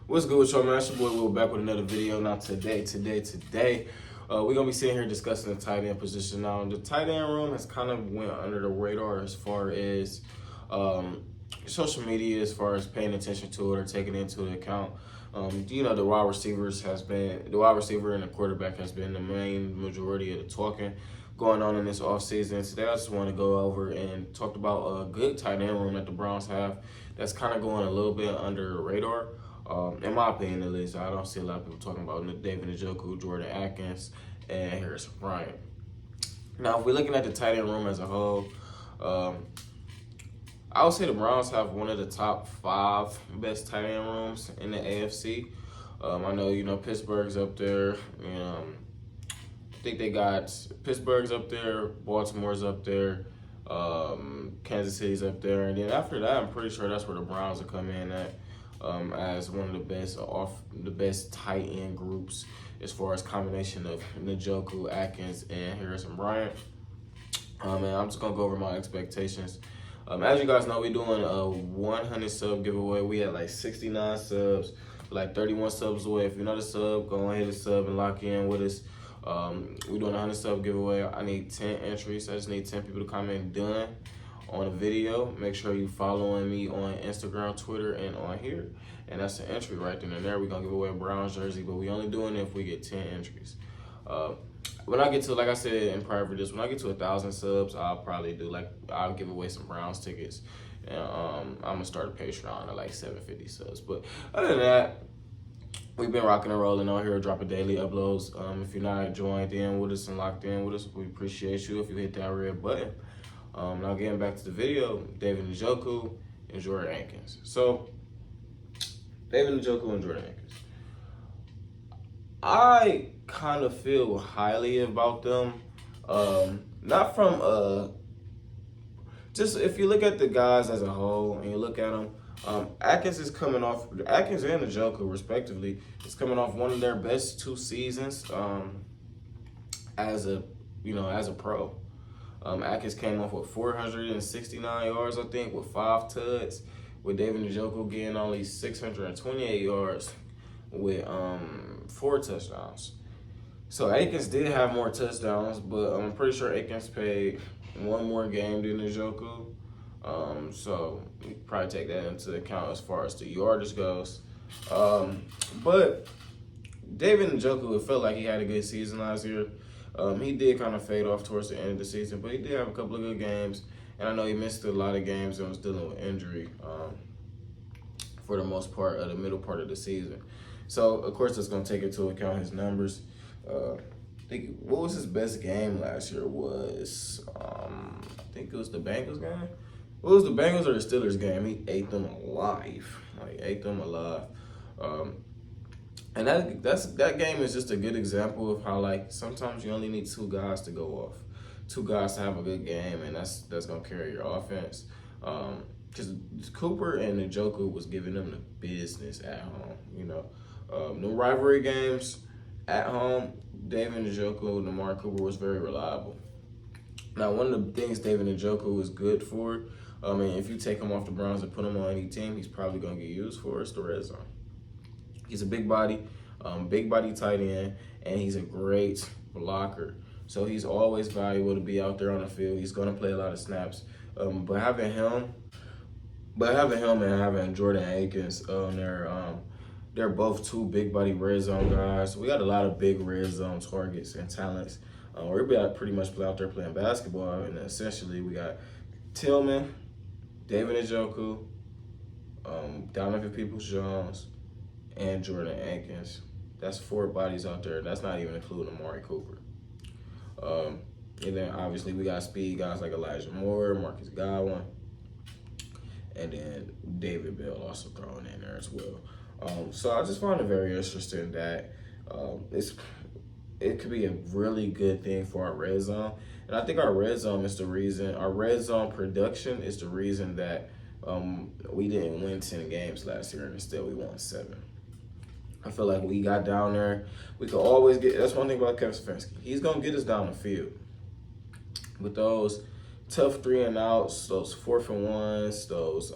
What's good with y'all, man? It's your boy Will back with another video. Now today, we're gonna be sitting here discussing the tight end position. Now the tight end room has kind of went under the radar as far as social media, as far as paying attention to it or taking it into account. The wide receiver and the quarterback has been the main majority of the talking going on in this offseason. Today I just want to go over and talk about a good tight end room that the Browns have that's kind of going a little bit under the radar. In my opinion, at least, I don't see a lot of people talking about David Njoku, Jordan Akins, and Harrison Bryant. Now, if we're looking at the tight end room as a whole, I would say the Browns have one of the top 5 best tight end rooms in the AFC. I know, Pittsburgh's up there. I think they got Pittsburgh's up there, Baltimore's up there, Kansas City's up there, and then after that, I'm pretty sure that's where the Browns will come in at. As one of the best tight end groups as far as combination of Njoku, Atkins, and Harrison Bryant. And I'm just gonna go over my expectations. As you guys know, we're doing a 100 sub giveaway. We had like 69 subs, like 31 subs away. If you're not a sub, go ahead and sub and lock in with us. We're doing a 100 sub giveaway. I need 10 entries. I just need 10 people to comment done on a video. Make sure you following me on Instagram, Twitter, and on here. And that's an entry right then and there. We're going to give away a Browns jersey, but we only doing it if we get 10 entries. When I get to, like I said in prior videos, when I get to 1,000 subs, I'll give away some Browns tickets. And I'm going to start a Patreon at like 750 subs. But other than that, we've been rocking and rolling on here, dropping daily uploads. If you're not joined in with us and locked in with us, we appreciate you if you hit that red button. Now getting back to the video, David Njoku and Jordan Akins. So, David Njoku and Jordan Akins. I kind of feel highly about them. Not from, just if you look at the guys as a whole and you look at them, Atkins and Njoku, respectively, is coming off one of their best 2 seasons as a pro. Atkins came off with 469 yards, I think, with 5 tuds, with David Njoku getting only 628 yards with 4 touchdowns. So Akins did have more touchdowns, but I'm pretty sure Akins played 1 more game than Njoku. So you probably take that into account as far as the yardage goes. But David Njoku, it felt like he had a good season last year. He did kind of fade off towards the end of the season, but he did have a couple of good games. And I know he missed a lot of games and was dealing with injury for the most part of the middle part of the season. So, of course, that's going to take into account his numbers. I think what was his best game last year was, I think it was the Bengals game. What was the Bengals or the Steelers game? He ate them alive. And that game is just a good example of how, like, sometimes you only need 2 guys to go off. 2 guys to have a good game, and that's going to carry your offense. Because Cooper and Njoku was giving them the business at home, No rivalry games at home, David Njoku and Amari Cooper was very reliable. Now, one of the things David Njoku was good for, if you take him off the Browns and put him on any team, he's probably going to get used for is the red zone. He's a big body tight end, and he's a great blocker. So he's always valuable to be out there on the field. He's going to play a lot of snaps. But having him and having Jordan Akins on there, they're both 2 big body red zone guys. We got a lot of big red zone targets and talents. We're pretty much out there playing basketball, and essentially we got Tillman, David Njoku, Donovan Peoples-Jones, and Jordan Akins. That's 4 bodies out there. That's not even including Amari Cooper. And then obviously we got speed guys like Elijah Moore, Marcus Godwin, and then David Bell also thrown in there as well. So I just find it very interesting that it could be a really good thing for our red zone. And I think our red zone production is the reason that we didn't win 10 games last year, and instead we won 7. I feel like we got down there. We could always that's one thing about Kevin Stefanski. He's going to get us down the field. With those tough 3 and outs, those 4th and 1s, those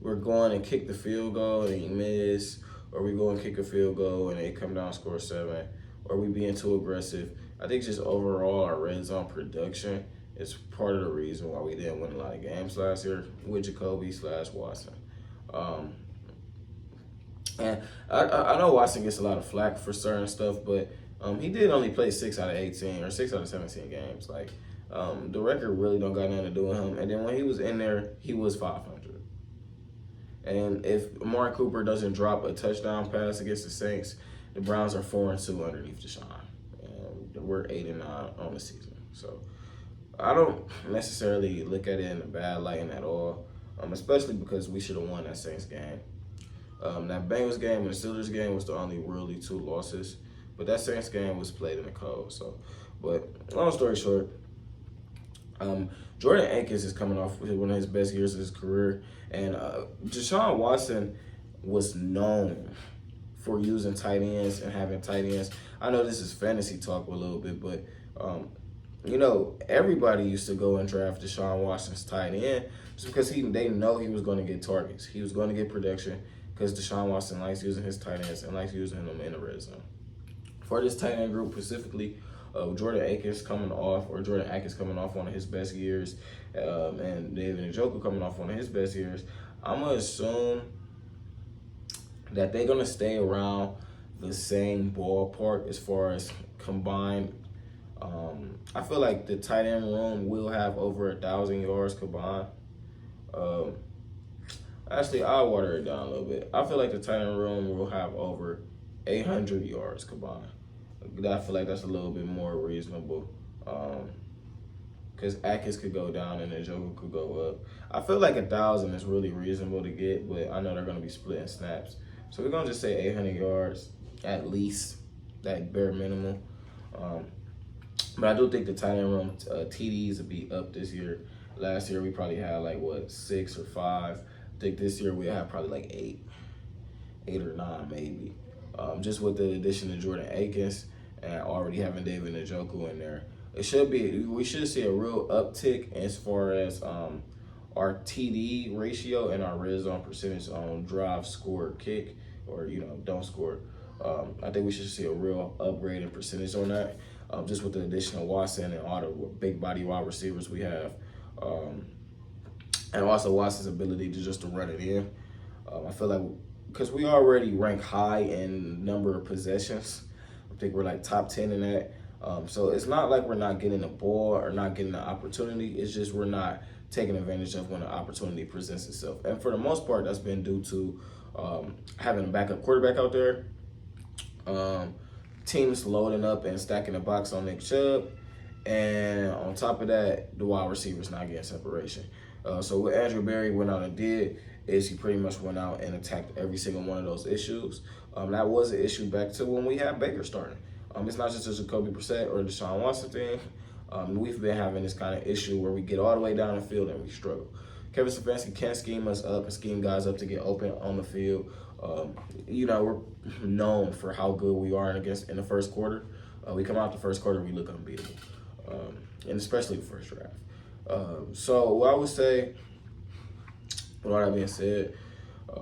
we're going and kick the field goal and you miss, or we go and kick a field goal and they come down and score 7, or we being too aggressive. I think just overall our red zone production is part of the reason why we didn't win a lot of games last year with Jacoby/Watson. And I know Watson gets a lot of flack for certain stuff, but he did only play 6 out of 18 or 6 out of 17 games. Like, the record really don't got nothing to do with him. And then when he was in there, he was 500. And if Amari Cooper doesn't drop a touchdown pass against the Saints, the Browns are 4-2 underneath Deshaun. And we're 8-9 on the season. So I don't necessarily look at it in a bad light at all, especially because we should have won that Saints game. That Bengals game and the Steelers game was the only really 2 losses. But that Saints game was played in the cold. So, but long story short, Jordan Akins is coming off one of his best years of his career. And Deshaun Watson was known for using tight ends and having tight ends. I know this is fantasy talk a little bit, but, everybody used to go and draft Deshaun Watson's tight end just because they know he was going to get targets. He was going to get production because Deshaun Watson likes using his tight ends and likes using them in the red zone. For this tight end group specifically, Jordan Akins coming off one of his best years, and David Njoku coming off one of his best years, I'm going to assume that they're going to stay around the same ballpark as far as combined. I feel like the tight end room will have over 1,000 yards combined. Actually, I'll water it down a little bit. I feel like the tight end room will have over 800 yards combined. I feel like that's a little bit more reasonable, because Atkins could go down and then Njoku could go up. I feel like 1,000 is really reasonable to get, but I know they're going to be splitting snaps. So we're going to just say 800 yards at least, that bare minimum. But I do think the tight end room TDs will be up this year. Last year we probably had 6 or 5. I think this year we'll have probably 8 or 9 maybe. Just with the addition of Jordan Akins and already having David Njoku in there, we should see a real uptick as far as our TD ratio and our red zone percentage on drive, score, kick, or don't score. I think we should see a real upgrade in percentage on that, just with the addition of Watson and all the big body wide receivers we have, and also Watson's ability to run it in. I feel like because we already rank high in number of possessions, I think we're top 10 in that. So it's not like we're not getting the ball or not getting the opportunity. It's just we're not taking advantage of when the opportunity presents itself. And for the most part, that's been due to having a backup quarterback out there, teams loading up and stacking the box on Nick Chubb, and on top of that, the wide receivers not getting separation. So what Andrew Berry went out and did is he pretty much went out and attacked every single one of those issues. That was an issue back to when we had Baker starting. It's not just a Jacoby Brissett or Deshaun Watson thing. We've been having this kind of issue where we get all the way down the field and we struggle. Kevin Stefanski can scheme us up and scheme guys up to get open on the field. We're known for how good we are in the first quarter. We come out the first quarter, we look unbeatable, and especially the first drive. So what I would say, with all that being said,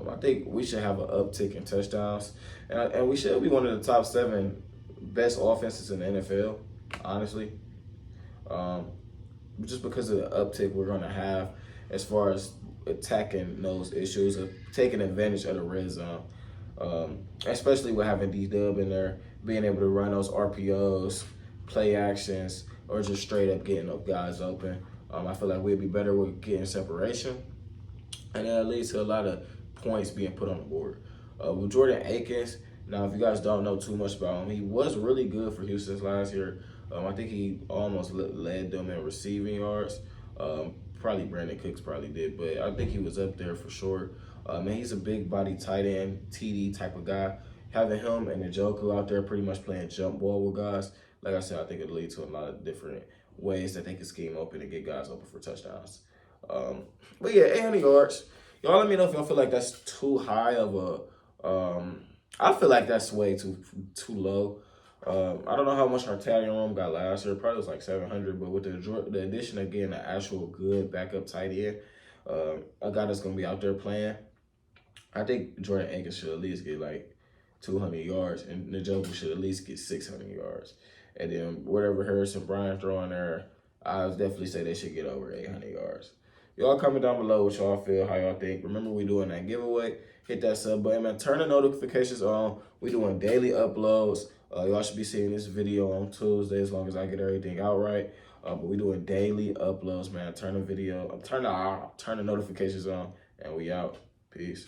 I think we should have an uptick in touchdowns, and we should be one of the top 7 best offenses in the NFL, honestly. Just because of the uptick we're going to have as far as attacking those issues of taking advantage of the red zone, especially with having D-Dub in there, being able to run those RPOs, play actions, or just straight up getting up guys open. I feel like we'd be better with getting separation, and that leads to a lot of points being put on the board. With Jordan Akins, now if you guys don't know too much about him, he was really good for Houston last year. I think he almost led them in receiving yards. Probably Brandon Cooks probably did, but I think he was up there for sure. And he's a big body tight end, TD type of guy. Having him and Njoku out there pretty much playing jump ball with guys, like I said, I think it'll lead to a lot of different ways that they can scheme open and get guys open for touchdowns. But yeah, 800 yards. Y'all let me know if y'all feel like that's too high of a I feel like that's way too low. I don't know how much our Italian room got last year. Probably was 700, but with the addition of getting an actual good backup tight end, a guy that's going to be out there playing, I think Jordan Akins should at least get like 200 yards, and Njoku should at least get 600 yards. And then whatever Harrison Bryant throwing there, I would definitely say they should get over 800 yards. Y'all comment down below what y'all feel, how y'all think. Remember, we doing that giveaway. Hit that sub button, man. Turn the notifications on. We doing daily uploads. Y'all should be seeing this video on Tuesday as long as I get everything out right. But we doing daily uploads, man. Turn the notifications on, and we out. Peace.